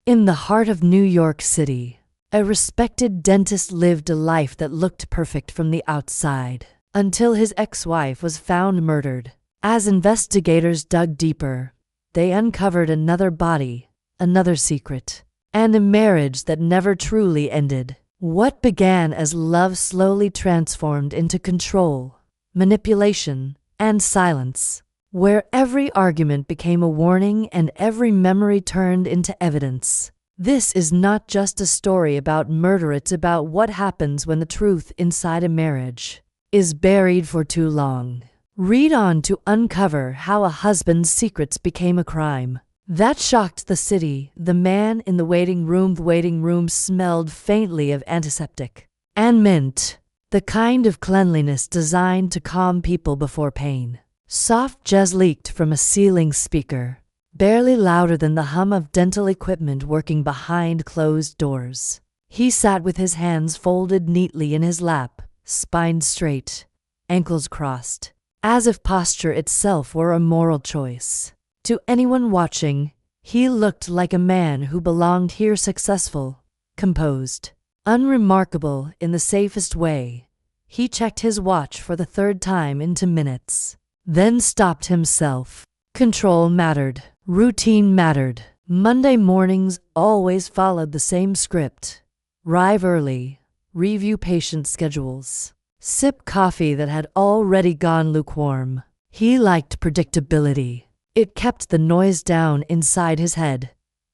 In the heart of New York City, a respected dentist lived a life that looked perfect from the outside, until his ex-wife was found murdered. As investigators dug deeper, they uncovered another body, another secret, and a marriage that never truly ended. What began as love slowly transformed into control, manipulation, and silence, where every argument became a warning and every memory turned into evidence. This is not just a story about murder, it's about what happens when the truth inside a marriage is buried for too long. Read on to uncover how a husband's secrets became a crime that shocked the city. The man in the waiting room smelled faintly of antiseptic and mint, the kind of cleanliness designed to calm people before pain. Soft jazz leaked from a ceiling speaker, barely louder than the hum of dental equipment working behind closed doors. He sat with his hands folded neatly in his lap, spine straight, ankles crossed, as if posture itself were a moral choice. To anyone watching, he looked like a man who belonged here, successful, composed, unremarkable in the safest way. He checked his watch for the third time into minutes, then stopped himself. Control mattered. Routine mattered. Monday mornings always followed the same script. Arrive early, review patient schedules, sip coffee that had already gone lukewarm. He liked predictability. It kept the noise down inside his head.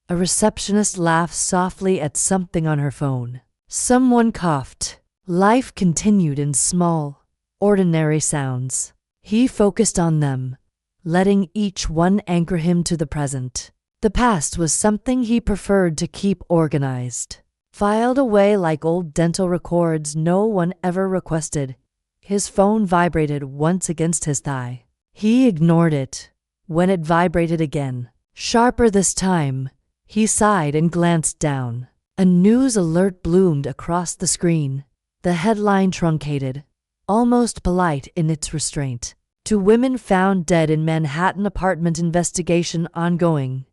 A receptionist laughed softly at something on her phone. Someone coughed. Life continued in small, ordinary sounds. He focused on them, letting each one anchor him to the present. The past was something he preferred to keep organized, filed away like old dental records no one ever requested. His phone vibrated once against his thigh. He ignored it. When it vibrated again, sharper this time, he sighed and glanced down. A news alert bloomed across the screen. The headline truncated, almost polite in its restraint. Two women found dead in Manhattan apartment, investigation ongoing.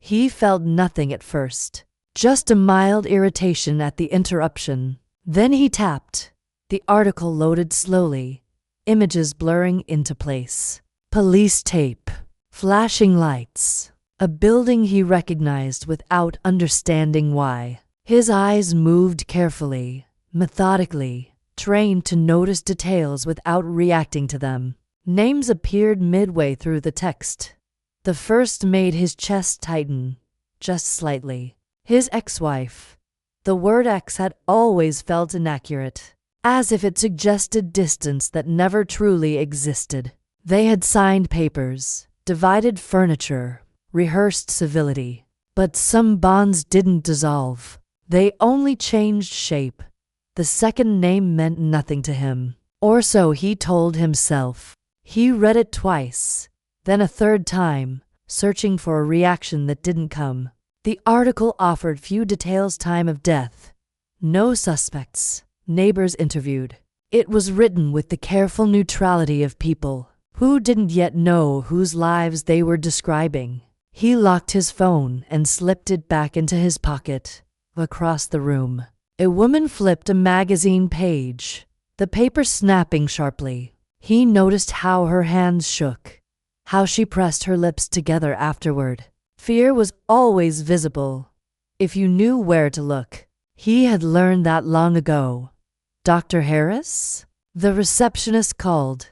He felt nothing at first, just a mild irritation at the interruption. Then he tapped. The article loaded slowly, images blurring into place. Police tape, flashing lights, a building he recognized without understanding why. His eyes moved carefully, methodically, trained to notice details without reacting to them. Names appeared midway through the text. The first made his chest tighten, just slightly. His ex-wife. The word ex had always felt inaccurate, as if it suggested distance that never truly existed. They had signed papers, divided furniture, rehearsed civility. But some bonds didn't dissolve. They only changed shape. The second name meant nothing to him, or so he told himself. He read it twice, then a third time, searching for a reaction that didn't come. The article offered few details: time of death, no suspects, neighbors interviewed. It was written with the careful neutrality of people who didn't yet know whose lives they were describing. He locked his phone and slipped it back into his pocket. Across the room, a woman flipped a magazine page, the paper snapping sharply. He noticed how her hands shook, how she pressed her lips together afterward. Fear was always visible, if you knew where to look. He had learned that long ago. Dr. Harris? The receptionist called.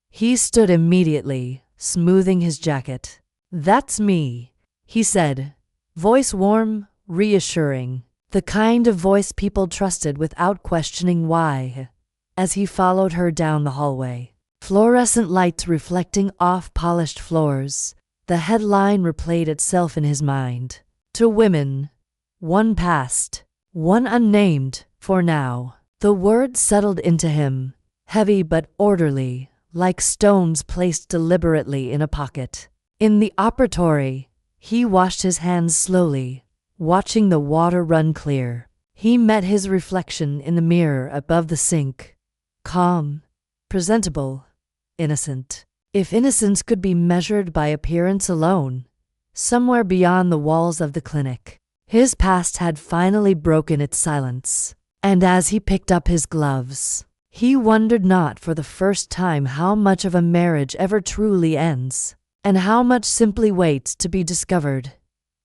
He stood immediately, smoothing his jacket. "That's me," he said, voice warm, reassuring, the kind of voice people trusted without questioning why. As he followed her down the hallway, fluorescent lights reflecting off polished floors, the headline replayed itself in his mind. Two women, one passed, one unnamed, for now. The words settled into him, heavy but orderly, like stones placed deliberately in a pocket. In the operatory, he washed his hands slowly, watching the water run clear. He met his reflection in the mirror above the sink. Calm, presentable, innocent. If innocence could be measured by appearance alone, somewhere beyond the walls of the clinic, His past had finally broken its silence, and as he picked up his gloves, he wondered not for the first time how much of a marriage ever truly ends, and how much simply waits to be discovered.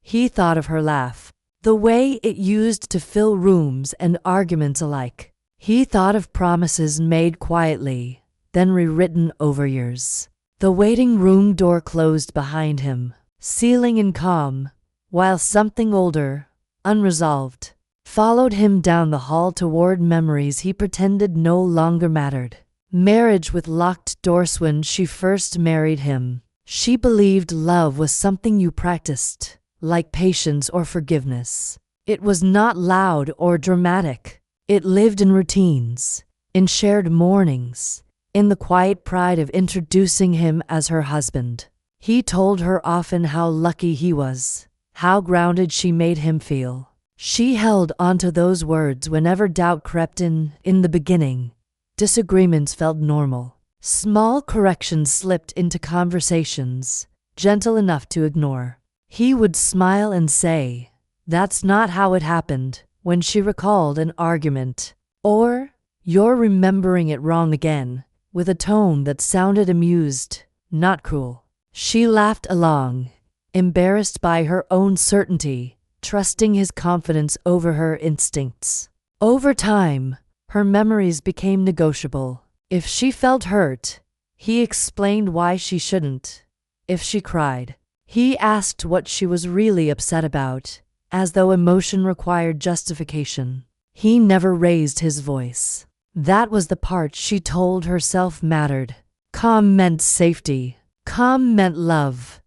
He thought of her laugh, the way it used to fill rooms and arguments alike. He thought of promises made quietly, then rewritten over years. The waiting room door closed behind him, sealing in calm, while something older, unresolved, followed him down the hall toward memories he pretended no longer mattered. Marriage with locked doors. When she first married him, she believed love was something you practiced, like patience or forgiveness. It was not loud or dramatic. It lived in routines, in shared mornings, in the quiet pride of introducing him as her husband. He told her often how lucky he was, how grounded she made him feel. She held onto those words whenever doubt crept in. In the beginning, disagreements felt normal. Small corrections slipped into conversations, gentle enough to ignore. He would smile and say, "That's not how it happened," when she recalled an argument. Or, "You're remembering it wrong again," with a tone that sounded amused, not cruel. She laughed along, embarrassed by her own certainty, trusting his confidence over her instincts. Over time, her memories became negotiable. If she felt hurt, he explained why she shouldn't. If she cried, he asked what she was really upset about, as though emotion required justification. He never raised his voice. That was the part she told herself mattered. Calm meant safety. Calm meant love.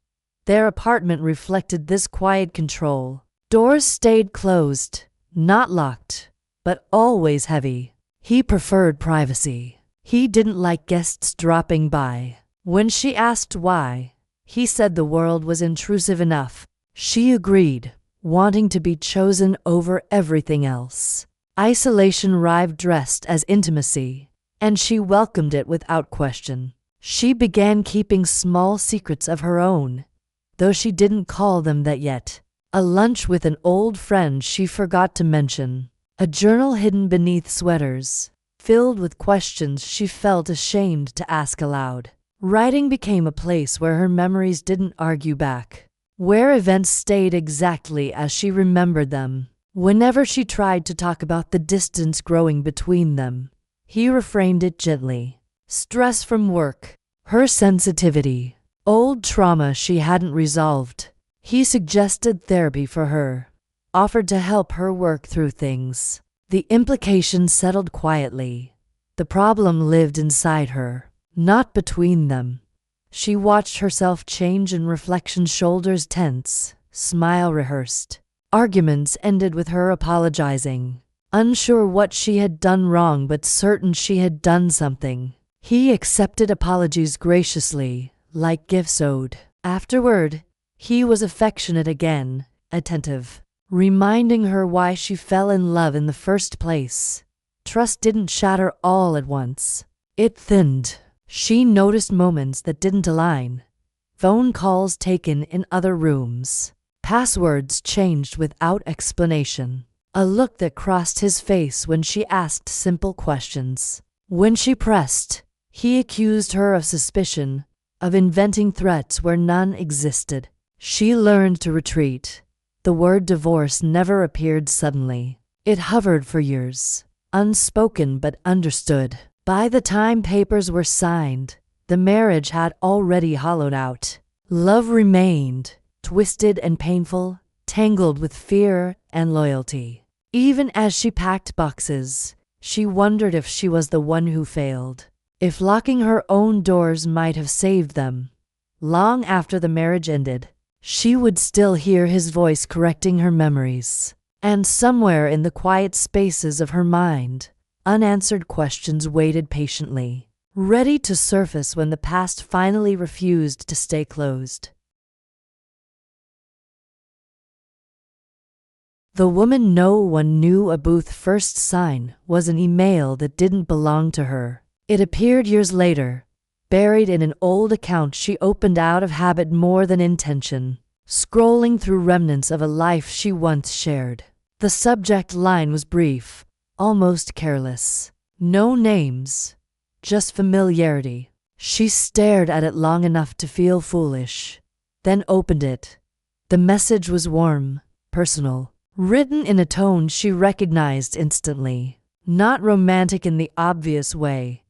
Their apartment reflected this quiet control. Doors stayed closed, not locked, but always heavy. He preferred privacy. He didn't like guests dropping by. When she asked why, he said the world was intrusive enough. She agreed, wanting to be chosen over everything else. Isolation arrived dressed as intimacy, and she welcomed it without question. She began keeping small secrets of her own, though she didn't call them that yet. A lunch with an old friend she forgot to mention. A journal hidden beneath sweaters, filled with questions she felt ashamed to ask aloud. Writing became a place where her memories didn't argue back, where events stayed exactly as she remembered them. Whenever she tried to talk about the distance growing between them, he reframed it gently. Stress from work, her sensitivity, old trauma she hadn't resolved. He suggested therapy for her, offered to help her work through things. The implications settled quietly. The problem lived inside her, not between them. She watched herself change in reflection, shoulders tense, smile rehearsed. Arguments ended with her apologizing, unsure what she had done wrong but certain she had done something. He accepted apologies graciously, like gifts owed. Afterward, he was affectionate again, attentive, reminding her why she fell in love in the first place. Trust didn't shatter all at once. It thinned. She noticed moments that didn't align. Phone calls taken in other rooms. Passwords changed without explanation. A look that crossed his face when she asked simple questions. When she pressed, he accused her of suspicion, of inventing threats where none existed. She learned to retreat. The word divorce never appeared suddenly. It hovered for years, unspoken but understood. By the time papers were signed, the marriage had already hollowed out. Love remained, twisted and painful, tangled with fear and loyalty. Even as she packed boxes, she wondered if she was the one who failed, if locking her own doors might have saved them. Long after the marriage ended, she would still hear his voice correcting her memories. And somewhere in the quiet spaces of her mind, unanswered questions waited patiently, ready to surface when the past finally refused to stay closed. The woman no one knew Abooth's first sign was an email that didn't belong to her. It appeared years later, buried in an old account she opened out of habit more than intention. scrolling through remnants of a life she once shared. The subject line was brief, almost careless. No names, just familiarity. She stared at it long enough to feel foolish, then opened it. The message was warm, personal, written in a tone she recognized instantly. Not romantic in the obvious way,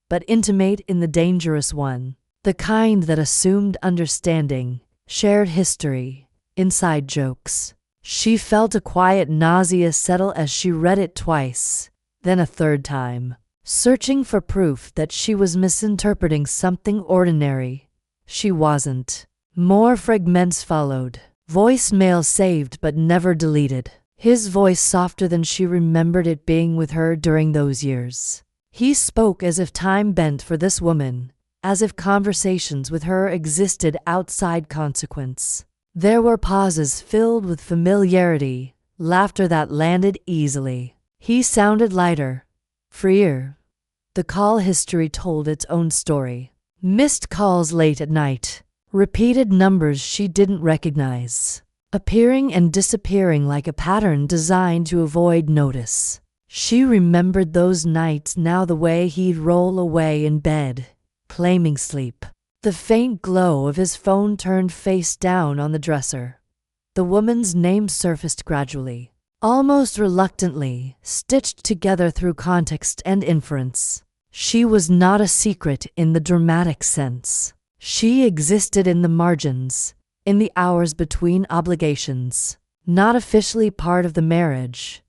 but intimate in the dangerous one. The kind that assumed understanding, shared history, inside jokes. She felt a quiet nausea settle as she read it twice, then a third time, searching for proof that she was misinterpreting something ordinary. She wasn't. More fragments followed. Voicemail saved but never deleted. His voice softer than she remembered it being with her during those years. He spoke as if time bent for this woman, as if conversations with her existed outside consequence. There were pauses filled with familiarity, laughter that landed easily. He sounded lighter, freer. The call history told its own story. Missed calls late at night, repeated numbers she didn't recognize, appearing and disappearing like a pattern designed to avoid notice. She remembered those nights now, the way he'd roll away in bed, claiming sleep. The faint glow of his phone turned face down on the dresser. The woman's name surfaced gradually, almost reluctantly, stitched together through context and inference. She was not a secret in the dramatic sense. She existed in the margins, in the hours between obligations. Not officially part of the marriage,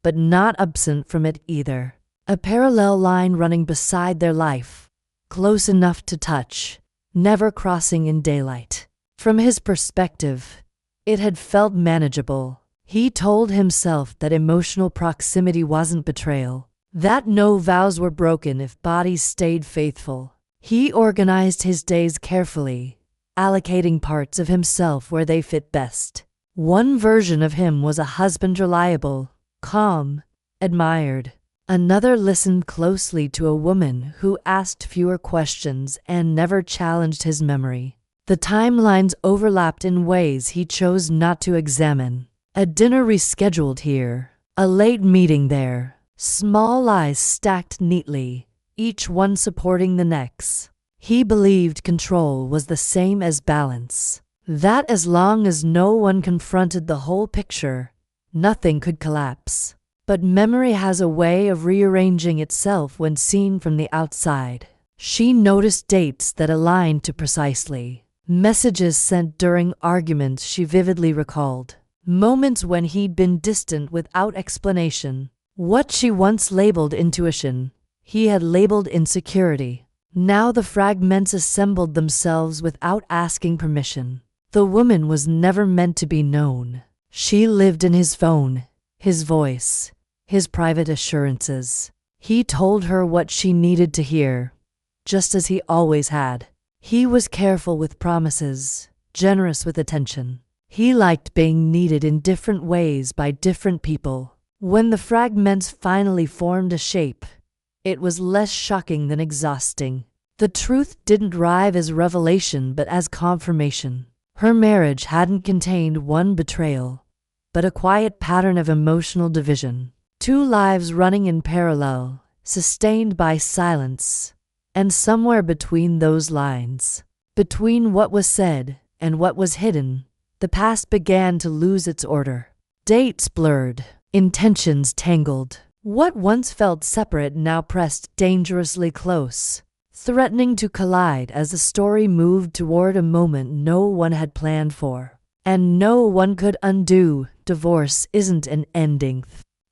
but not absent from it either. A parallel line running beside their life, close enough to touch, never crossing in daylight. From his perspective, it had felt manageable. He told himself that emotional proximity wasn't betrayal, that no vows were broken if bodies stayed faithful. He organized his days carefully, allocating parts of himself where they fit best. One version of him was a husband, reliable, calm, admired. Another listened closely to a woman who asked fewer questions and never challenged his memory. The timelines overlapped in ways he chose not to examine. A dinner rescheduled here, a late meeting there, small lies stacked neatly, each one supporting the next. He believed control was the same as balance, that as long as no one confronted the whole picture, nothing could collapse. But memory has a way of rearranging itself when seen from the outside. She noticed dates that aligned to precisely. Messages sent during arguments she vividly recalled. Moments when he'd been distant without explanation. What she once labeled intuition, he had labeled insecurity. Now the fragments assembled themselves without asking permission. The woman was never meant to be known. She lived in his phone, his voice, his private assurances. He told her what she needed to hear, just as he always had. He was careful with promises, generous with attention. He liked being needed in different ways by different people. When the fragments finally formed a shape, it was less shocking than exhausting. The truth didn't arrive as revelation but as confirmation. Her marriage hadn't contained one betrayal, but a quiet pattern of emotional division. Two lives running in parallel, sustained by silence. And somewhere between those lines, between what was said and what was hidden, the past began to lose its order. Dates blurred, intentions tangled. What once felt separate now pressed dangerously close, threatening to collide as the story moved toward a moment no one had planned for. And no one could undo. Divorce isn't an ending.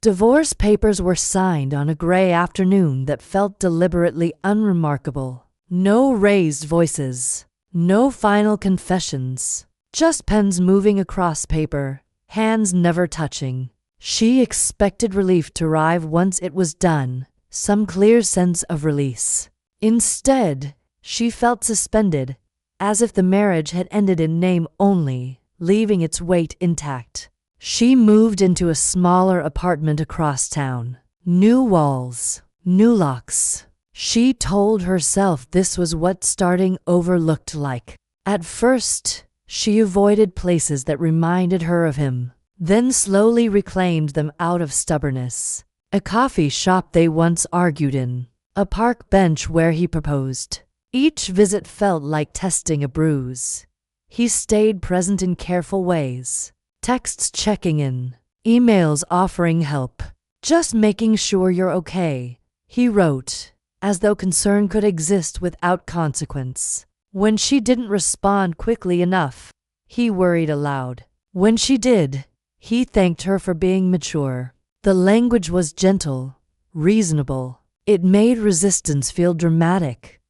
Divorce papers were signed on a gray afternoon that felt deliberately unremarkable. No raised voices, no final confessions, just pens moving across paper, hands never touching. She expected relief to arrive once it was done, some clear sense of release. Instead, she felt suspended, as if the marriage had ended in name only, leaving its weight intact. She moved into a smaller apartment across town. New walls, new locks. She told herself this was what starting over looked like. At first, She avoided places that reminded her of him, then slowly reclaimed them out of stubbornness. A coffee shop they once argued in, a park bench where he proposed. Each visit felt like testing a bruise. He stayed present in careful ways, texts checking in, emails offering help. "Just making sure you're okay," he wrote, as though concern could exist without consequence. When she didn't respond quickly enough, he worried aloud. When she did, he thanked her for being mature. The language was gentle, reasonable. It made resistance feel dramatic.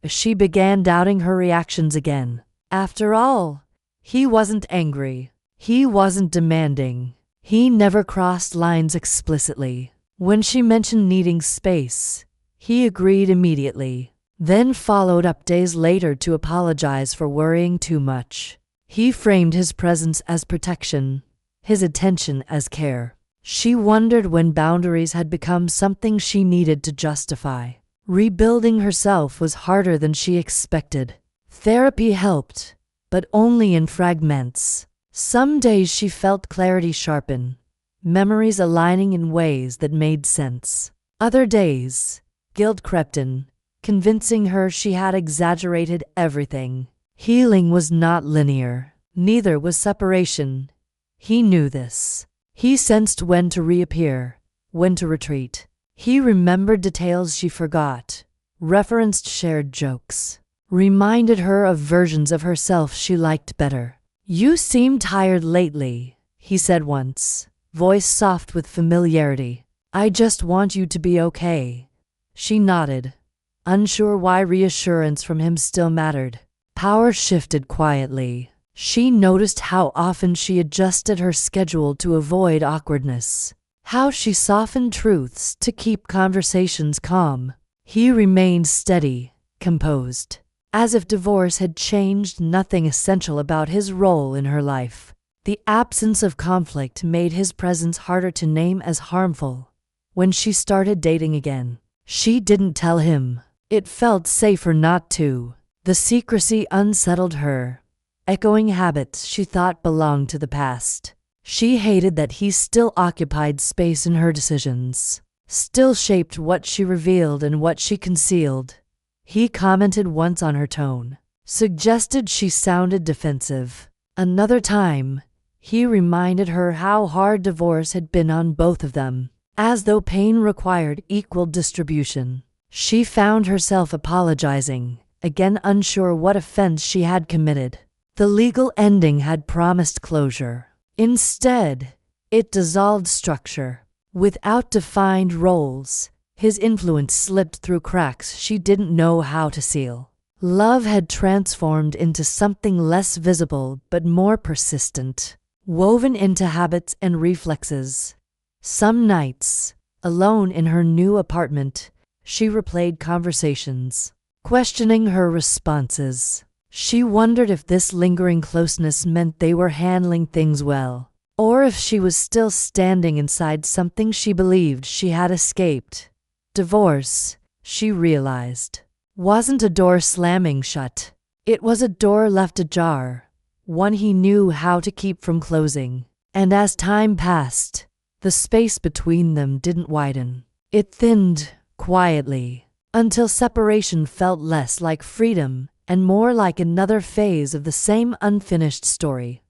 She began doubting her reactions again. After all, he wasn't angry. He wasn't demanding. He never crossed lines explicitly. When she mentioned needing space, he agreed immediately, then followed up days later to apologize for worrying too much. He framed his presence as protection, his attention as care. She wondered when boundaries had become something she needed to justify. Rebuilding herself was harder than she expected. Therapy helped, but only in fragments. Some days she felt clarity sharpen, memories aligning in ways that made sense. Other days, guilt crept in, convincing her she had exaggerated everything. Healing was not linear. Neither was separation. He knew this. He sensed when to reappear, when to retreat. He remembered details she forgot, referenced shared jokes, reminded her of versions of herself she liked better. "You seem tired lately," he said once, voice soft with familiarity. "I just want you to be okay." She nodded, unsure why reassurance from him still mattered. Power shifted quietly. She noticed how often she adjusted her schedule to avoid awkwardness, how she softened truths to keep conversations calm. He remained steady, composed, as if divorce had changed nothing essential about his role in her life. The absence of conflict made his presence harder to name as harmful. When she started dating again, she didn't tell him. It felt safer not to. The secrecy unsettled her, echoing habits she thought belonged to the past. She hated that he still occupied space in her decisions, still shaped what she revealed and what she concealed. He commented once on her tone, suggested she sounded defensive. Another time, he reminded her how hard divorce had been on both of them, as though pain required equal distribution. She found herself apologizing, again unsure what offense she had committed. The legal ending had promised closure. Instead, it dissolved structure. Without defined roles, his influence slipped through cracks she didn't know how to seal. Love had transformed into something less visible but more persistent, woven into habits and reflexes. Some nights, alone in her new apartment, she replayed conversations, questioning her responses. She wondered if this lingering closeness meant they were handling things well, or if she was still standing inside something she believed she had escaped. Divorce, she realized, wasn't a door slamming shut. It was a door left ajar, one he knew how to keep from closing. And as time passed, the space between them didn't widen. It thinned, quietly, until separation felt less like freedom and more like another phase of the same unfinished story.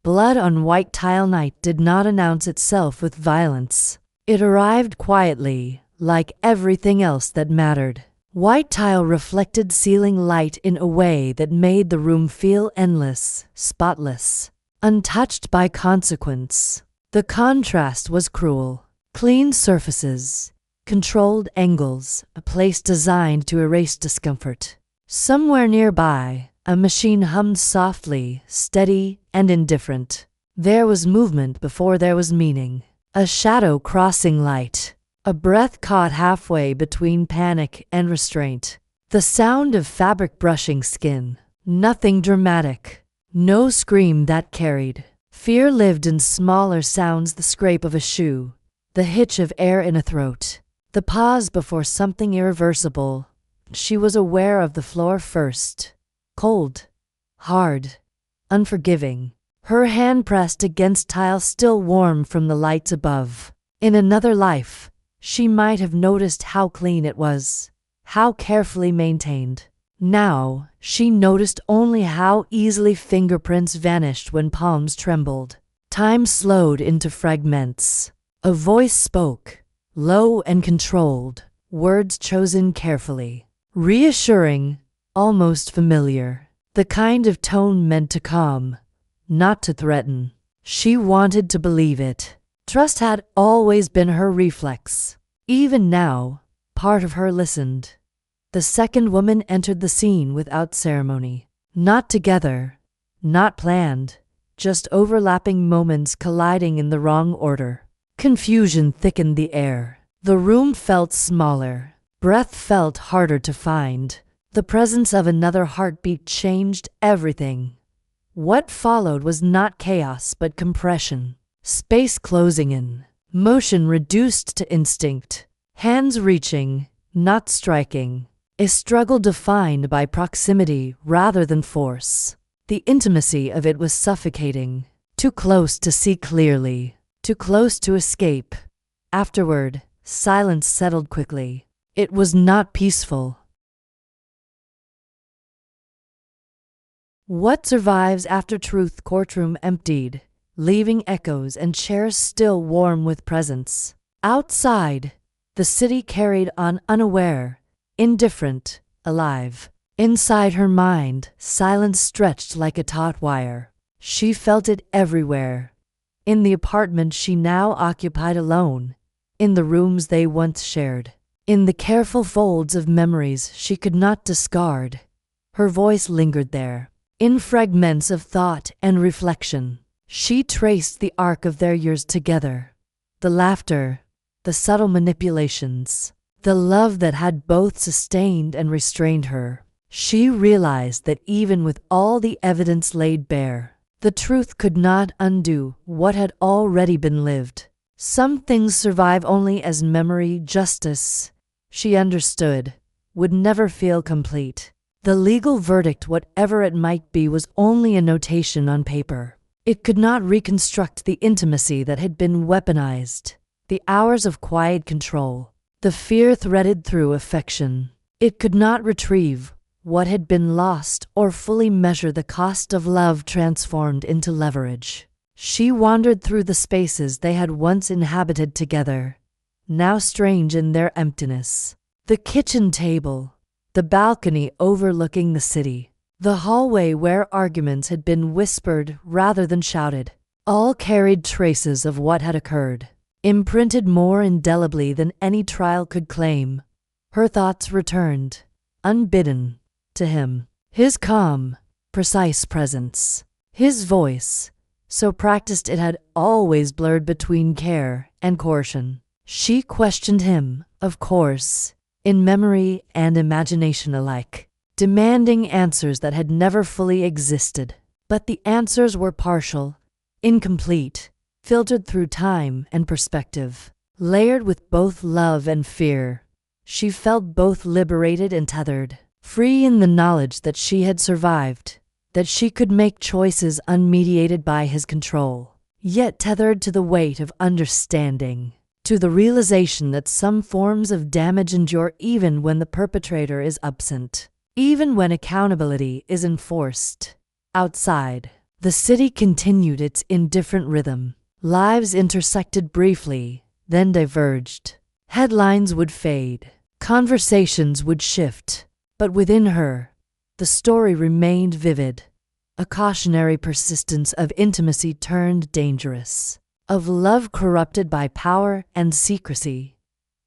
Blood on white tile night did not announce itself with violence. It arrived quietly, like everything else that mattered. White tile reflected ceiling light in a way that made the room feel endless, spotless, untouched by consequence. The contrast was cruel. Clean surfaces, controlled angles, a place designed to erase discomfort. Somewhere nearby, a machine hummed softly, steady and indifferent. There was movement before there was meaning. A shadow crossing light. A breath caught halfway between panic and restraint. The sound of fabric brushing skin. Nothing dramatic. No scream that carried. Fear lived in smaller sounds, the scrape of a shoe, the hitch of air in a throat, the pause before something irreversible. She was aware of the floor first. Cold. Hard. unforgiving. Her hand pressed against tile still warm from the lights above. In another life, she might have noticed how clean it was, how carefully maintained. Now, she noticed only how easily fingerprints vanished when palms trembled. Time slowed into fragments. A voice spoke, low and controlled, words chosen carefully. Reassuring, almost familiar. The kind of tone meant to calm, not to threaten. She wanted to believe it. Trust had always been her reflex. Even now, part of her listened. The second woman entered the scene without ceremony. Not together, not planned, just overlapping moments colliding in the wrong order. Confusion thickened the air. The room felt smaller. Breath felt harder to find. The presence of another heartbeat changed everything. What followed was not chaos but compression. Space closing in. Motion reduced to instinct. Hands reaching, not striking. A struggle defined by proximity rather than force. The intimacy of it was suffocating. Too close to see clearly. Too close to escape. Afterward, silence settled quickly. It was not peaceful. What survives after truth? Courtroom emptied, leaving echoes and chairs still warm with presence. Outside, the city carried on unaware, indifferent, alive. Inside her mind, silence stretched like a taut wire. She felt it everywhere. In the apartment she now occupied alone, in the rooms they once shared, in the careful folds of memories she could not discard. Her voice lingered there. In fragments of thought and reflection, she traced the arc of their years together. The laughter, the subtle manipulations, the love that had both sustained and restrained her. She realized that even with all the evidence laid bare, the truth could not undo what had already been lived. Some things survive only as memory. Justice, she understood, would never feel complete. The legal verdict, whatever it might be, was only a notation on paper. It could not reconstruct the intimacy that had been weaponized, the hours of quiet control, the fear threaded through affection. It could not retrieve what had been lost or fully measure the cost of love transformed into leverage. She wandered through the spaces they had once inhabited together, now strange in their emptiness. The kitchen table, the balcony overlooking the city, the hallway where arguments had been whispered rather than shouted, all carried traces of what had occurred, imprinted more indelibly than any trial could claim. Her thoughts returned, unbidden, to him. His calm, precise presence, his voice, so practiced it had always blurred between care and caution. She questioned him, of course, in memory and imagination alike, demanding answers that had never fully existed. But the answers were partial, incomplete, filtered through time and perspective, layered with both love and fear. She felt both liberated and tethered, free in the knowledge that she had survived, that she could make choices unmediated by his control, yet tethered to the weight of understanding, to the realization that some forms of damage endure even when the perpetrator is absent, even when accountability is enforced. Outside, the city continued its indifferent rhythm. Lives intersected briefly, then diverged. Headlines would fade, conversations would shift, but within her, the story remained vivid, a cautionary persistence of intimacy turned dangerous, of love corrupted by power and secrecy.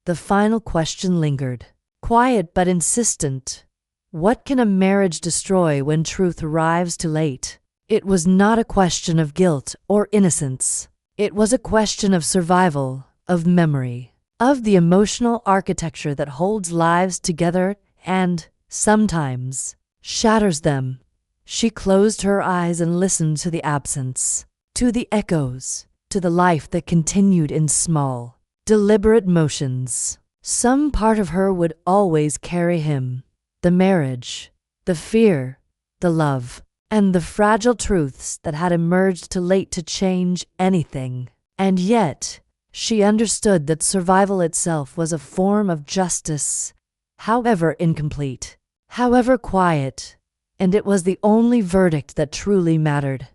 The final question lingered, quiet but insistent. What can a marriage destroy when truth arrives too late? It was not a question of guilt or innocence. It was a question of survival, of memory, of the emotional architecture that holds lives together and, sometimes, shatters them. She closed her eyes and listened to the absence, to the echoes, to the life that continued in small, deliberate motions. Some part of her would always carry him, the marriage, the fear, the love. and the fragile truths that had emerged too late to change anything. And yet, she understood that survival itself was a form of justice, however incomplete, however quiet, and it was the only verdict that truly mattered.